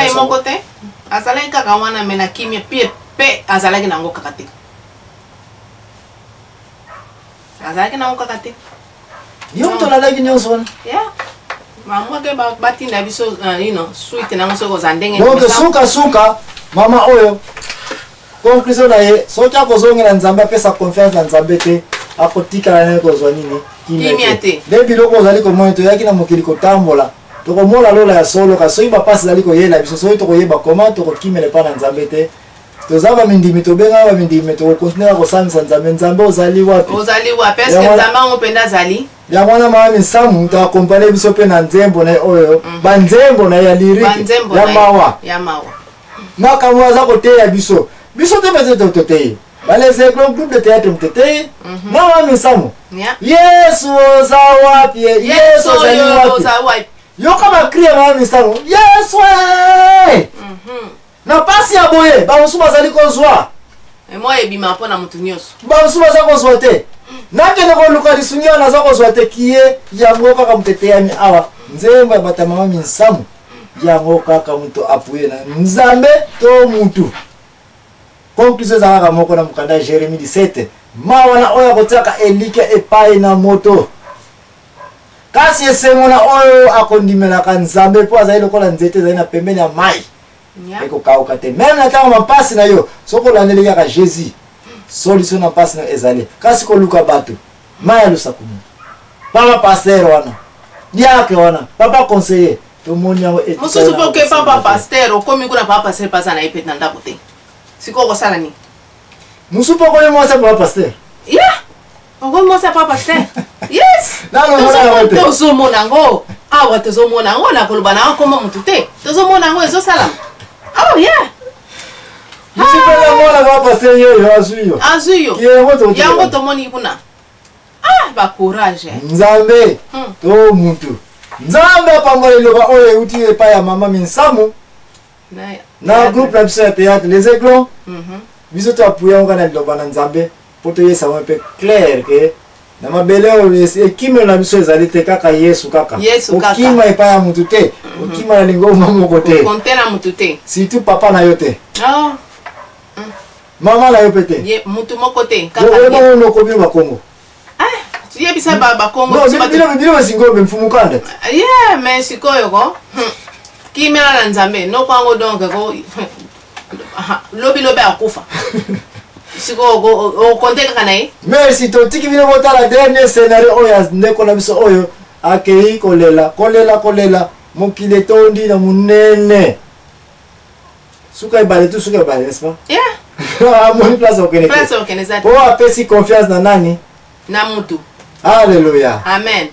Papa mon côté. Azalaki kaka wana mena kimia pe azalaki nango kaka te. Azalaki nango kaka te. Yo to la lagi nyonso wana. Yeah. Mama ke batinda biso sweet nango soko zandenge. Donc suka mama oyo. Conclusion na ye, soki akozongela Nzambe apesa confiance na Nzambe te, akotikala ne kozwa nini? Kimia te. Nde biloko ozali komona toyaki na mokili kotambola. Tokomona lola ya solo ka soki bapasi ezali koyela biso soki tokoyeba koma tokokimela epai na Nzambe te. Toza bamindimi tobenga bamindimi tokokontinue kosambisa Nzambe. Nzambe ozali wapi? Ozali wapi? Eske Nzambe ngo mpenza azali? Yango wana mama misamu toakompane biso mpe na nzembo na ye oyo. Banzembo na ya liriki ya mawa. Ya mawa. Makambo aza koteya biso. Biso te pese toteye. Les écoles groupe de théâtre mteteye. Mama misamu. Yesu oza wapi? Yesu ozali wapi? Yo kama kriya mama misamu. Yesu! Na pasi ya boye, ba musu bazali kozwa. Moi ebima pona mutu nyonso. Ba musu bazali kozwa te. Nakende ko luka lisunya na za kozwa te kiye yango kaka mteteyami awa. Nzembo ya bata mama misamu. Yango kaka mutu apuye na Nzambe to mutu. Conclusion za kaka moko na mukanda Jérémie 17. Mawa na oya kotaka elike epai na moto. Kasi esengo na oyo akondimela ka Nzambe po azali lokola nzete ezali na pembeni ya mai. Eko kauka te. Même na tango mapasi na yo, soko landeli kaka Jésus. Solution na pasi na ezali. Kasi ko luka bato. Mai alusaku. Papa pasteur wana. Diake wana. Papa conseiller. To moni yango etika. Mususu po ke papa pasteur okomi kuna papa pasteur pasa na epet na ndako te. Siko ko sala ni. Mususu po ko mo sa papa pasteur. Yeah. Ongo mo sa papa pasteur. Yes. Tozo monango. Awa tozo monango na koloba na koma mutu te. Tozo monango ezo sala. Oh yeah. Mususu po mo na papa pasteur yo azuyo. Azuyo. Yango to moni kuna. Ah, ba courage. Nzambe. To mutu. Nzambe apangwa liloba oyo uti epai ya mama Minsamu. Na groupe na biso ya théâtre les éclons. Biso to apuya ngana liloba na Nzambe. Poto yesa un peu clair que na mabele oyo ekime na biso ezali te kaka Yesu kaka. Okima epai ya mutu te. Okima na lingo moko te. Kontena mutu te. Surtout papa na yo te. Ah. Mama na yo pete. Ye mutu moko te kaka. Yo ba ono ko biba Kongo. Ye bisa ba Kongo. No, bilo singo mfumukanda. Yeah, mais sikoyo ko. Kimela na Nzambe no kwango donc ko lobi akufa. Siko o konteka kana yi. Merci to tiki bino botala dernier scénario oyo ndeko na biso oyo akei kolela mokile tondi na munene. Suka ibale tu suka ibale, n'est-ce pas? Yeah. Mon place au Kenya. Place au Kenya. Pour apesi confiance na nani? Na mutu. Alléluia. Amen.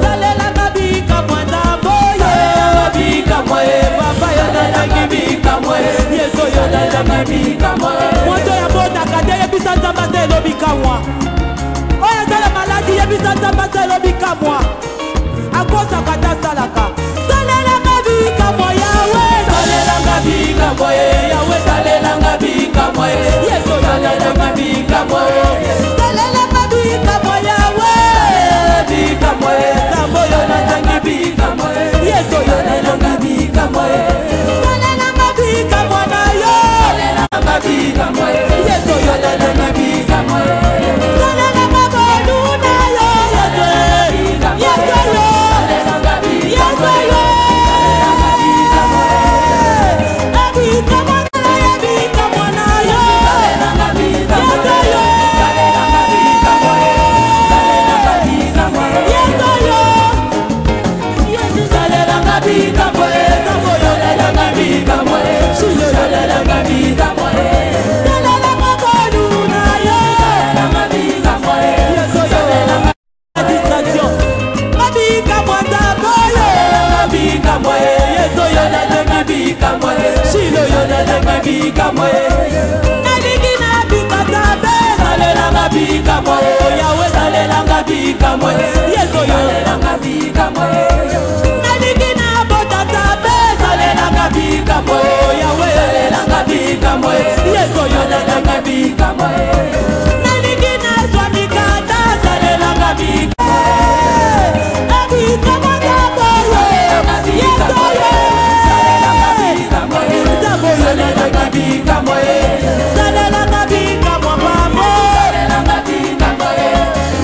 Salela kabika mwana boye, kabika mwana bika moi. Oya zala maladi ya bisata maselo bika moi. Akosa kata salaka. Salelanga bika moi yawe. Salelanga bika moi yawe. Salelanga bika moi. Yeso salelanga bika moi. Salelanga bika moi yawe. Bika moi. Sambo yo na zangi bika moi. Yeso salelanga bika moi. Salelanga bika moi na yo. Salelanga bika moi. Yeso salelanga bika moi. Salelanga bolu na yo. Yeso yo. Salelanga bika moi. Salelanga bika moi. Abika moi na yo. Bika moi na yo. Salelanga bika moi. Salelanga bika moi. Salelanga bika moi. Yeso yo. Salelanga bika moi. Salelanga bika moi. Salelanga bika moi. Salelanga bolu na yo. Salelanga bika moi. Salelanga distraction. Abika moi taboyo. Abika moi. Yeso yo na zenga bika moi. Shilo yo na zenga bika moi. Naliki na bika tabe. Salelanga bika moi. Yawe salelanga bika moi. Yeso yo salelanga bika moi. Naliki na bota tabe. Salelanga bika moi. Yawe salelanga bika moi. Yeso yo salelanga bika moi. Naliki na swami kata. Salelanga bika moi. Abika moi taboyo. Yeso yo salelanga bika moi. Salelanga bika moi. Salelanga bika moi mamo. Salelanga bika moi.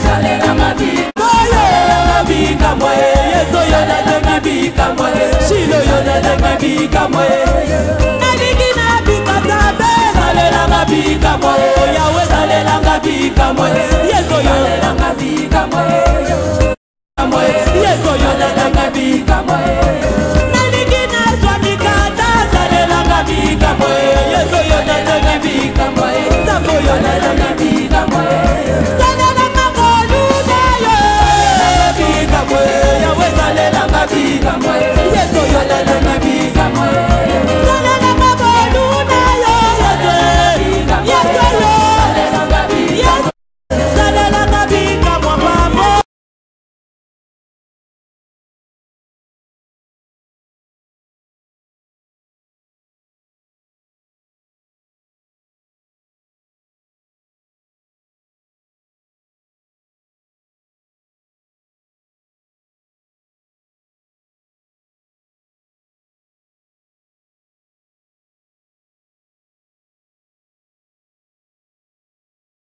Salelanga bika moi. Salelanga bika moi. Yeso yo salelanga bika moi. Shilo yo salelanga bika moi. Naliki na bika tabe. Salelanga bika moi. Yawe salelanga bika moi. Yeso yo salelanga bika moi.